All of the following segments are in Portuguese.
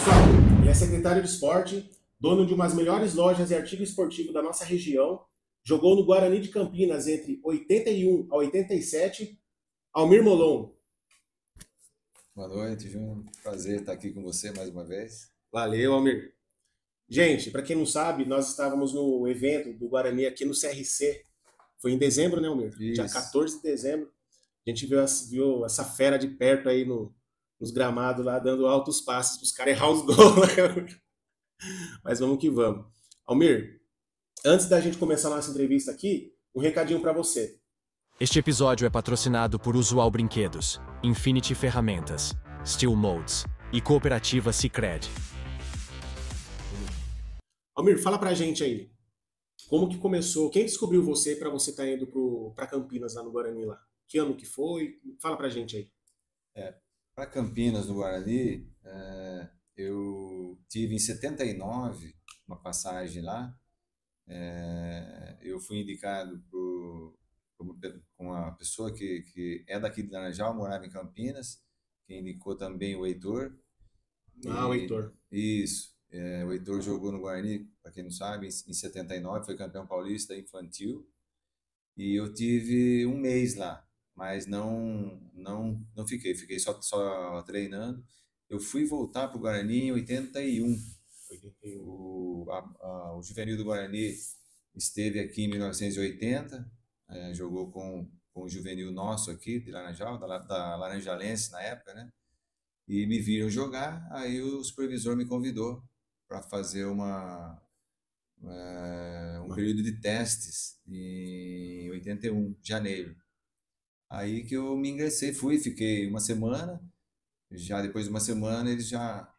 pessoal, ele é secretário de esporte, dono de uma das melhores lojas de artigo esportivo da nossa região, jogou no Guarani de Campinas entre 81 a 87, Almir Molon. Boa noite, Júnior. Prazer estar aqui com você mais uma vez. Valeu, Almir. Gente, para quem não sabe, nós estávamos no evento do Guarani aqui no CRC. Foi em dezembro, né, Almir? Dia Isso. 14 de dezembro. A gente viu essa fera de perto aí nos gramados lá, dando altos passos para os caras errar os gols, né? Mas vamos que vamos. Almir, antes da gente começar a nossa entrevista aqui, um recadinho para você. Este episódio é patrocinado por Usual Brinquedos, Infinity Ferramentas, Steel Molds e Cooperativa Sicredi. Almir, fala pra gente aí, como que começou, quem descobriu você para você estar indo para Campinas lá no Guarani lá? Que ano que foi? Fala pra gente aí. Para Campinas, no Guarani, eu tive em 79 uma passagem lá. Eu fui indicado com uma pessoa que é daqui de Laranjal, morava em Campinas, que indicou também o Heitor. Ah, o Heitor. Isso. O Heitor jogou no Guarani, para quem não sabe, em 79, foi campeão paulista infantil. E eu tive um mês lá, mas não fiquei só treinando. Eu fui voltar para o Guarani em 81. O juvenil do Guarani esteve aqui em 1980, jogou com o juvenil nosso aqui, de Laranjal, da Laranjalense na época, né? E me viram jogar, aí o supervisor me convidou para fazer um período de testes em 81, janeiro. Aí que eu me ingressei, fiquei uma semana. Já depois de uma semana eles já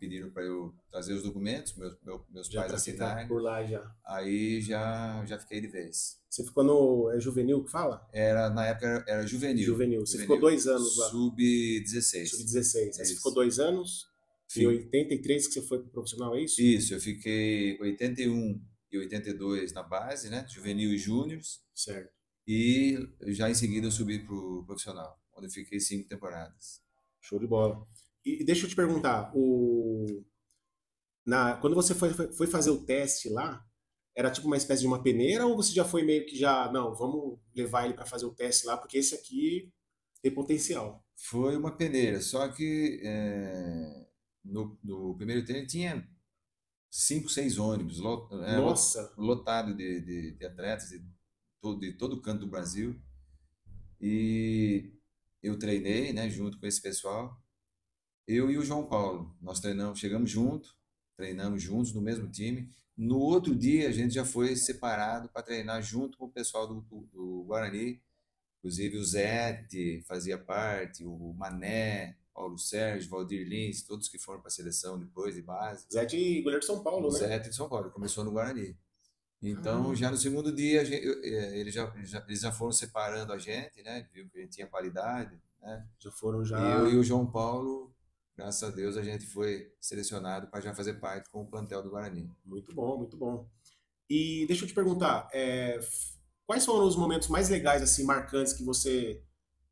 pediram para eu trazer os documentos, meus Já pais para ficar assinarem. por lá já. Aí já fiquei de vez. Você ficou no juvenil que fala? Na época era juvenil. Juvenil. Você ficou 2 anos lá. Sub-16. Sub-16. Aí você Isso. ficou 2 anos. Em 83 que você foi pro profissional, é isso? Isso, eu fiquei 81 e 82 na base, né? Juvenil e júniores. Certo. E já em seguida eu subi pro profissional, onde eu fiquei 5 temporadas. Show de bola. E deixa eu te perguntar, quando você foi fazer o teste lá, era tipo uma espécie de uma peneira ou você já foi meio que não, vamos levar ele para fazer o teste lá, porque esse aqui tem potencial? Foi uma peneira, só que no primeiro treino tinha 5, 6 ônibus, Nossa! lotado de atletas de todo canto do Brasil. E eu treinei, né, junto com esse pessoal. Eu e o João Paulo, nós chegamos treinamos juntos no mesmo time. No outro dia a gente já foi separado para treinar junto com o pessoal do Guarani. Inclusive o Zete fazia parte, o Mané, Paulo Sérgio, Valdir Lins, todos que foram para a seleção depois de base. Zé de goleiro de São Paulo, O né? Zete de São Paulo, começou no Guarani. Então, já no segundo dia, eles já foram separando a gente, né? Viu que a gente tinha qualidade, né? Já foram já. E eu e o João Paulo, graças a Deus, a gente foi selecionado para já fazer parte com o plantel do Guarani. Muito bom, muito bom. E deixa eu te perguntar, quais foram os momentos mais legais, assim, marcantes que você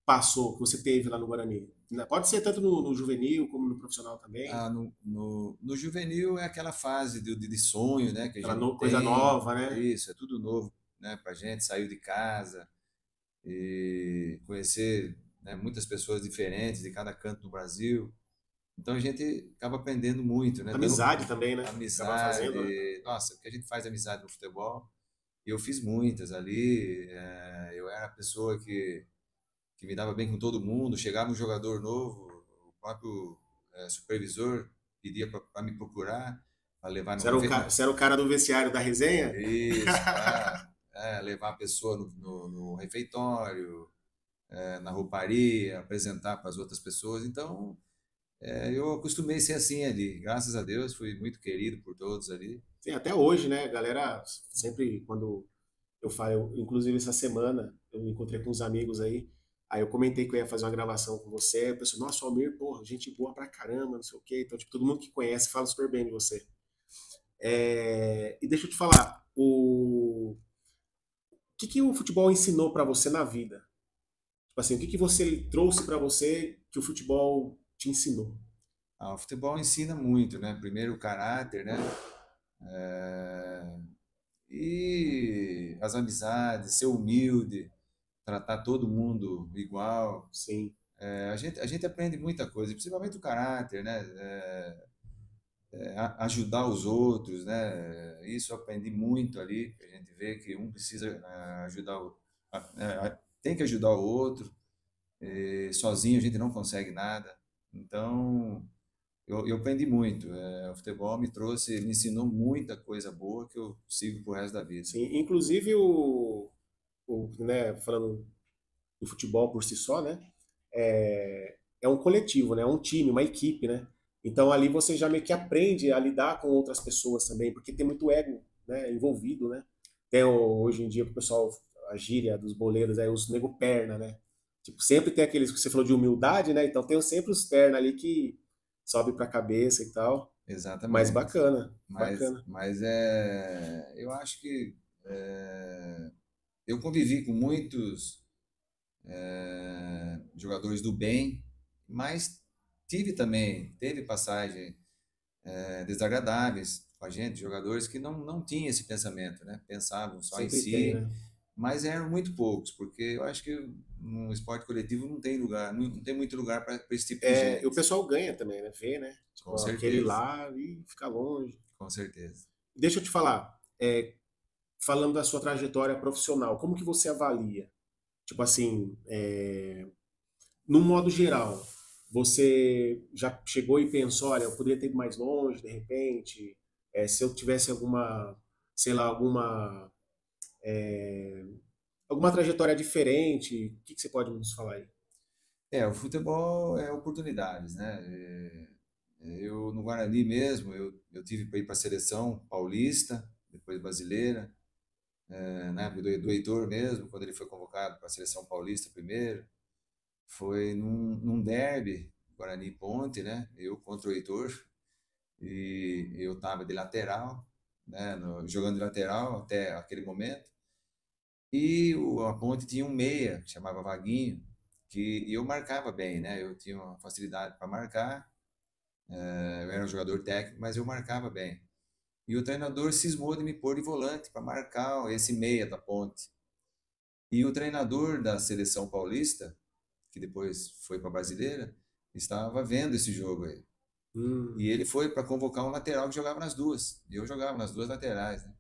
passou, que você teve lá no Guarani? Pode ser tanto no juvenil como no profissional também. No juvenil é aquela fase de sonho, né? Que a Aquela gente coisa tem. nova, né? Isso, é tudo novo, né? Pra gente, saiu de casa e conhecer, né, muitas pessoas diferentes de cada canto do Brasil. Então a gente acaba aprendendo muito, né? Amizade também, né? Acaba Amizade. fazendo, né? Nossa, porque a gente faz amizade no futebol. E eu fiz muitas ali. Eu era a pessoa que me dava bem com todo mundo. Chegava um jogador novo, o próprio supervisor pedia para me procurar, para levar no Você era o cara do vestiário da resenha? Isso, levar a pessoa no refeitório, na rouparia, apresentar para as outras pessoas. Então, eu acostumei ser assim ali. Graças a Deus, fui muito querido por todos ali. Sim, até hoje, né? A galera sempre, quando eu falo, inclusive essa semana, eu me encontrei com uns amigos aí eu comentei que eu ia fazer uma gravação com você, aí o pessoal, nossa, o Almir, porra, gente boa pra caramba, não sei o quê. Então, tipo, todo mundo que conhece fala super bem de você. E deixa eu te falar, o que o futebol ensinou pra você na vida? Tipo assim, o que você trouxe pra você que o futebol te ensinou? O futebol ensina muito, né? Primeiro o caráter, né? É, e as amizades, ser humilde, tratar todo mundo igual. Sim. A gente aprende muita coisa, principalmente o caráter, né? Ajudar os outros, né? Isso eu aprendi muito ali. A gente vê que um precisa ajudar tem que ajudar o outro. Sozinho a gente não consegue nada. Então, eu aprendi muito. O futebol me ensinou muita coisa boa que eu sigo pro resto da vida. Sim. Inclusive né, falando do futebol por si só, né? É um coletivo, né? É um time, uma equipe, né? Então ali você já meio que aprende a lidar com outras pessoas também, porque tem muito ego, né, envolvido, né? Hoje em dia o pessoal, a gíria dos boleiros é os nego perna, né? Tipo, sempre tem aqueles que você falou de humildade, né? Então tem sempre os perna ali que sobe pra cabeça e tal. Mas Exatamente. bacana, Mas, bacana. mas eu acho que eu convivi com muitos jogadores do bem, mas teve passagem desagradáveis com a gente, jogadores que não tinham esse pensamento, né? Pensavam só em Sempre tem, si, né? mas eram muito poucos, porque eu acho que no esporte coletivo não tem lugar, não tem muito lugar para esse tipo de E o gente. pessoal ganha também, né? Vê, né? Com Tipo, aquele certeza, lá e fica longe. com certeza. Deixa eu te falar, falando da sua trajetória profissional, como que você avalia? Tipo assim, no modo geral, você já chegou e pensou, olha, eu poderia ter ido mais longe, de repente, se eu tivesse alguma, sei lá, alguma trajetória diferente, o que que você pode nos falar aí? O futebol é oportunidades, né? Eu no Guarani mesmo, eu tive para ir para a seleção paulista, depois brasileira, na época do Heitor mesmo, quando ele foi convocado para a seleção paulista primeiro, foi num derby, Guarani e Ponte, né? Eu contra o Heitor, e eu estava de lateral, né? Jogando de lateral até aquele momento. E a Ponte tinha um meia, que chamava Vaguinho, que eu marcava bem, né? Eu tinha uma facilidade para marcar, eu era um jogador técnico, mas eu marcava bem. E o treinador cismou de me pôr de volante para marcar esse meia da Ponte. E o treinador da seleção paulista, que depois foi para a brasileira, estava vendo esse jogo aí. Hum, E ele foi para convocar um lateral que jogava nas duas. E eu jogava nas duas laterais, né?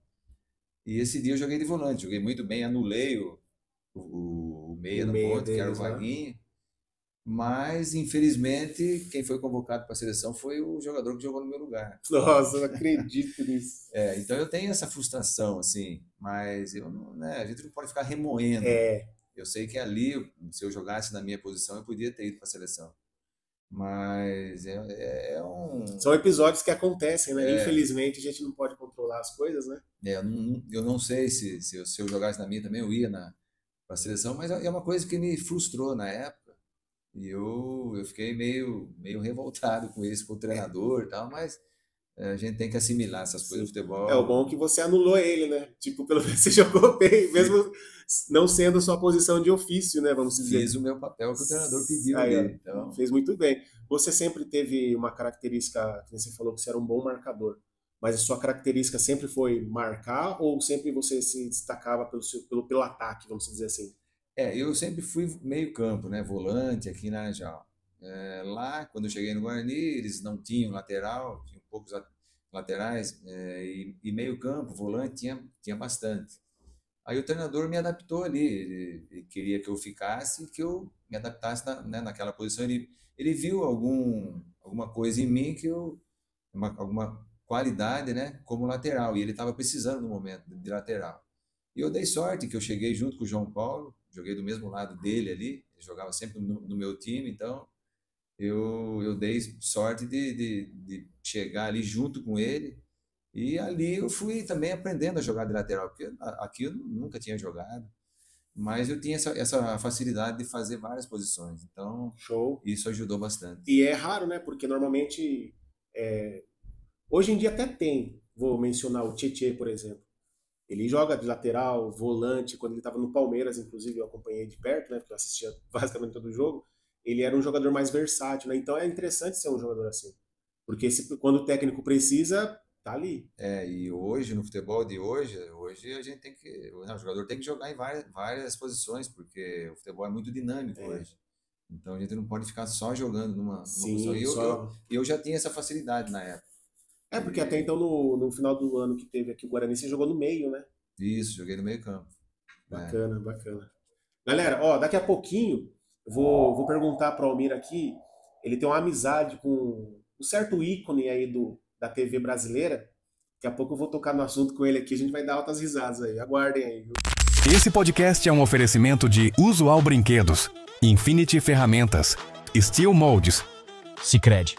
E esse dia eu joguei de volante, joguei muito bem, anulei o o meia da meia Ponte, que era o deles lá. Vaguinho. Mas, infelizmente, quem foi convocado para a seleção foi o jogador que jogou no meu lugar. Nossa, eu não acredito nisso. Então eu tenho essa frustração, assim, mas eu não, né, a gente não pode ficar remoendo. É, Eu sei que ali, se eu jogasse na minha posição, eu podia ter ido para a seleção. Mas são episódios que acontecem, né? Infelizmente a gente não pode controlar as coisas, né? eu não sei se eu jogasse na minha também, eu ia para a seleção, mas é uma coisa que me frustrou na época. E eu fiquei meio revoltado com isso, com o treinador e tal, mas a gente tem que assimilar essas coisas do Sim. É o bom futebol. que você anulou ele, né? Tipo, pelo menos você jogou bem, Fi- mesmo não sendo sua posição de ofício, né? Vamos dizer. Fiz o meu papel que o treinador pediu Aí, ó, ali. Então, fez muito bem. Você sempre teve uma característica, que você falou que você era um bom marcador, mas a sua característica sempre foi marcar ou sempre você se destacava pelo ataque, vamos dizer assim? eu sempre fui meio campo, né? Volante aqui na Laranjal. Lá, quando eu cheguei no Guarani, eles não tinham lateral, tinham poucos laterais, e meio campo, volante, tinha bastante. Aí o treinador me adaptou ali, ele queria que eu ficasse, que eu me adaptasse né, naquela posição. Ele viu alguma coisa em mim alguma qualidade, né, como lateral, e ele estava precisando no momento de lateral. E eu dei sorte que eu cheguei junto com o João Paulo, joguei do mesmo lado dele ali, ele jogava sempre no meu time, então eu dei sorte de chegar ali junto com ele. E ali eu fui também aprendendo a jogar de lateral, porque aqui eu nunca tinha jogado, mas eu tinha essa facilidade de fazer várias posições, então Show. isso ajudou bastante. E é raro, né? Porque normalmente, hoje em dia até tem, vou mencionar o Tietê, por exemplo. Ele joga de lateral, volante, quando ele estava no Palmeiras, inclusive eu acompanhei de perto, né? Porque eu assistia basicamente todo o jogo. Ele era um jogador mais versátil, né? Então é interessante ser um jogador assim. Porque quando o técnico precisa, tá ali. E hoje, no futebol de hoje a gente tem que, o jogador tem que jogar em várias posições, porque o futebol é muito dinâmico hoje. Então a gente não pode ficar só jogando numa posição. E eu já tinha essa facilidade na época. Porque até então, no final do ano que teve aqui o Guarani, você jogou no meio, né? Isso, joguei no meio campo. Bacana, bacana. Galera, daqui a pouquinho, vou perguntar para o Almir aqui, ele tem uma amizade com um certo ícone aí da TV brasileira. Daqui a pouco eu vou tocar no assunto com ele aqui, a gente vai dar altas risadas aí. Aguardem aí, viu? Esse podcast é um oferecimento de Usual Brinquedos, Infinity Ferramentas, Steel Molds, Sicredi.